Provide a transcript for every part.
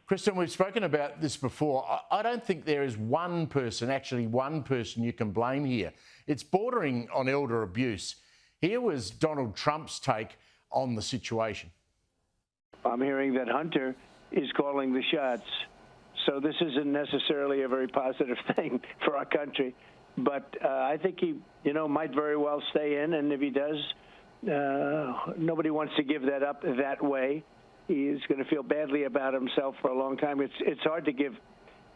Kristen, we've spoken about this before. I don't think there is one person you can blame here. It's bordering on elder abuse. Here was Donald Trump's take on the situation. I'm hearing that Hunter is calling the shots. So this isn't necessarily a very positive thing for our country. But I think he, might very well stay in. And if he does, nobody wants to give that up that way. He's going to feel badly about himself for a long time. It's hard to give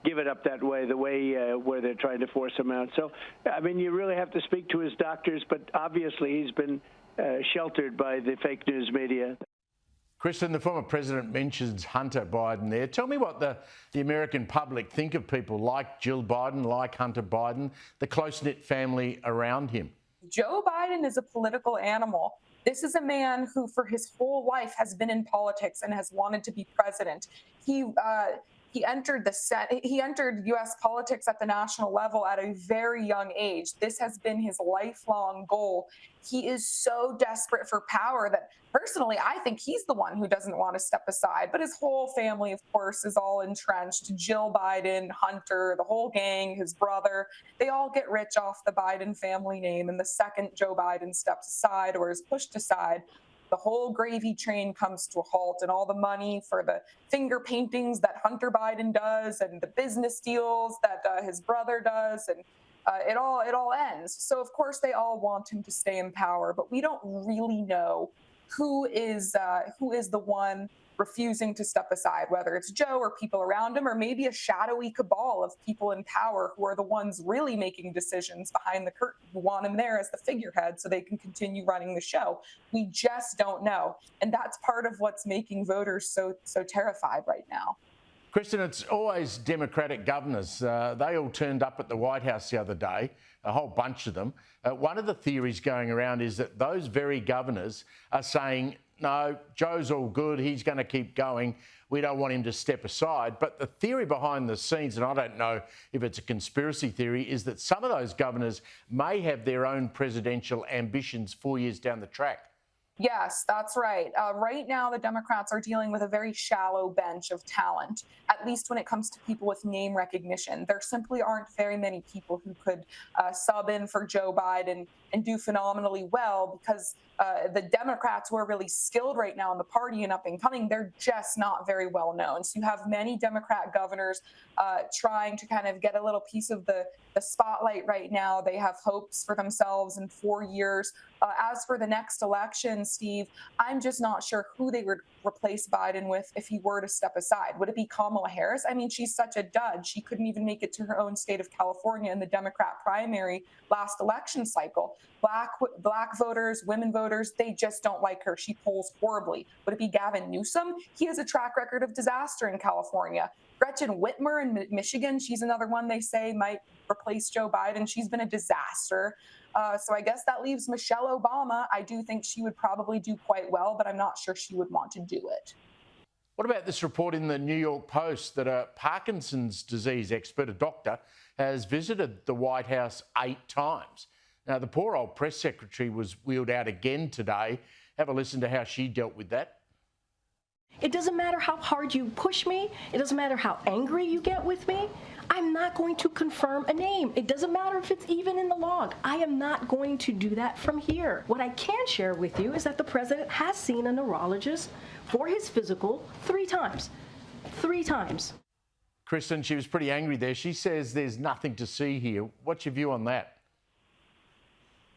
it up that way, the way where they're trying to force him out. So, I mean, you really have to speak to his doctors, but obviously he's been sheltered by the fake news media. Kristen, the former president mentions Hunter Biden there. Tell me what the American public think of people like Jill Biden, like Hunter Biden, the close-knit family around him. Joe Biden is a political animal. This is a man who, for his whole life, has been in politics and has wanted to be president. He entered He entered U.S. politics at the national level at a very young age. This has been his lifelong goal. He is so desperate for power that, personally, I think he's the one who doesn't want to step aside. But his whole family, of course, is all entrenched. Jill Biden, Hunter, the whole gang, his brother, they all get rich off the Biden family name. And the second Joe Biden steps aside or is pushed aside, the whole gravy train comes to a halt, and all the money for the finger paintings that Hunter Biden does and the business deals that his brother does, and it all ends. So, of course, they all want him to stay in power, but we don't really know who is the one refusing to step aside, whether it's Joe or people around him, or maybe a shadowy cabal of people in power who are the ones really making decisions behind the curtain, who want him there as the figurehead so they can continue running the show. We just don't know. And that's part of what's making voters so terrified right now. Kristen, it's always Democratic governors. They all turned up at the White House the other day, a whole bunch of them. One of the theories going around is that those very governors are saying, no, Joe's all good, he's going to keep going, we don't want him to step aside. But the theory behind the scenes, and I don't know if it's a conspiracy theory, is that some of those governors may have their own presidential ambitions 4 years down the track. Yes, that's right. Right now, the Democrats are dealing with a very shallow bench of talent, at least when it comes to people with name recognition. There simply aren't very many people who could sub in for Joe Biden and do phenomenally well, because the Democrats who are really skilled right now in the party and up and coming, they're just not very well known. So you have many Democrat governors trying to kind of get a little piece of the spotlight right now. They have hopes for themselves in 4 years. As for the next election, Steve, I'm just not sure who they would replace Biden with if he were to step aside. Would it be Kamala Harris? I mean, she's such a dud. She couldn't even make it to her own state of California in the Democrat primary last election cycle. Black voters, women voters, they just don't like her. She polls horribly. Would it be Gavin Newsom? He has a track record of disaster in California. Gretchen Whitmer in Michigan, she's another one they say might replace Joe Biden. She's been a disaster. So I guess that leaves Michelle Obama. I do think she would probably do quite well, but I'm not sure she would want to do it. What about this report in the New York Post that a Parkinson's disease expert, a doctor, has visited the White House 8 times? Now, the poor old press secretary was wheeled out again today. Have a listen to how she dealt with that. It doesn't matter how hard you push me. It doesn't matter how angry you get with me. I'm not going to confirm a name. It doesn't matter if it's even in the log. I am not going to do that from here. What I can share with you is that the president has seen a neurologist for his physical 3 times. 3 times. Kristen, she was pretty angry there. She says there's nothing to see here. What's your view on that?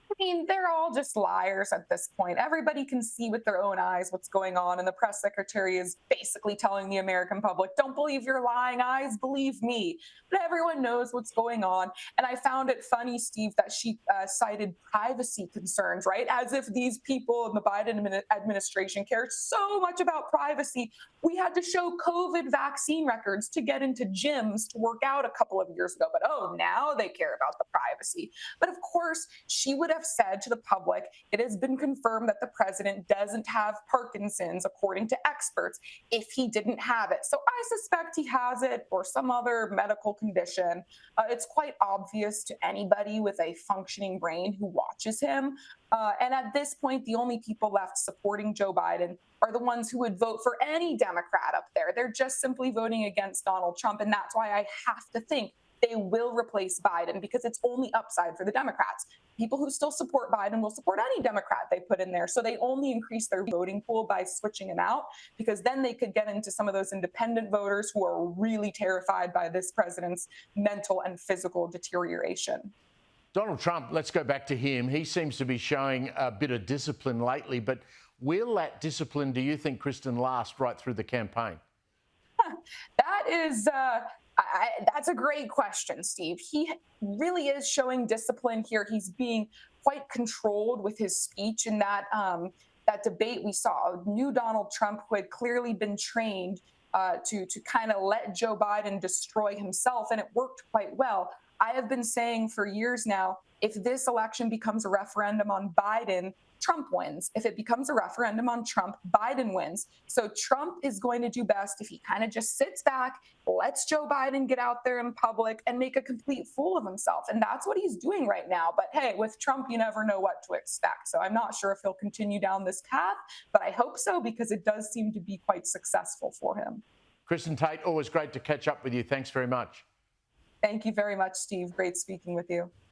I mean, they're all just liars at this point. Everybody can see with their own eyes what's going on, and the press secretary is basically telling the American public, don't believe your lying eyes, believe me. But everyone knows what's going on. And I found it funny, Steve, that she cited privacy concerns, right? As if these people in the Biden administration care so much about privacy. We had to show COVID vaccine records to get into gyms to work out a couple of years ago. But, oh, now they care about the privacy. But, of course, she would have said to the public, it has been confirmed that the president doesn't have Parkinson's, according to experts, if he didn't have it. So I suspect he has it or some other medical condition. It's quite obvious to anybody with a functioning brain who watches him. And at this point, the only people left supporting Joe Biden are the ones who would vote for any Democrat up there. They're just simply voting against Donald Trump. And that's why I have to think they will replace Biden, because it's only upside for the Democrats. People who still support Biden will support any Democrat they put in there. So they only increase their voting pool by switching him out, because then they could get into some of those independent voters who are really terrified by this president's mental and physical deterioration. Donald Trump, let's go back to him. He seems to be showing a bit of discipline lately, but will that discipline, do you think, Kristen, last right through the campaign? That is, that's a great question, Steve. He really is showing discipline here. He's being quite controlled with his speech in that that debate. We saw a new Donald Trump who had clearly been trained to kind of let Joe Biden destroy himself, and it worked quite well. I have been saying for years now, if this election becomes a referendum on Biden, Trump wins. If it becomes a referendum on Trump, Biden wins. So Trump is going to do best if he kind of just sits back, lets Joe Biden get out there in public and make a complete fool of himself. And that's what he's doing right now. But hey, with Trump, you never know what to expect. So I'm not sure if he'll continue down this path, but I hope so, because it does seem to be quite successful for him. Kristen Tate, always great to catch up with you. Thanks very much. Thank you very much, Steve. Great speaking with you.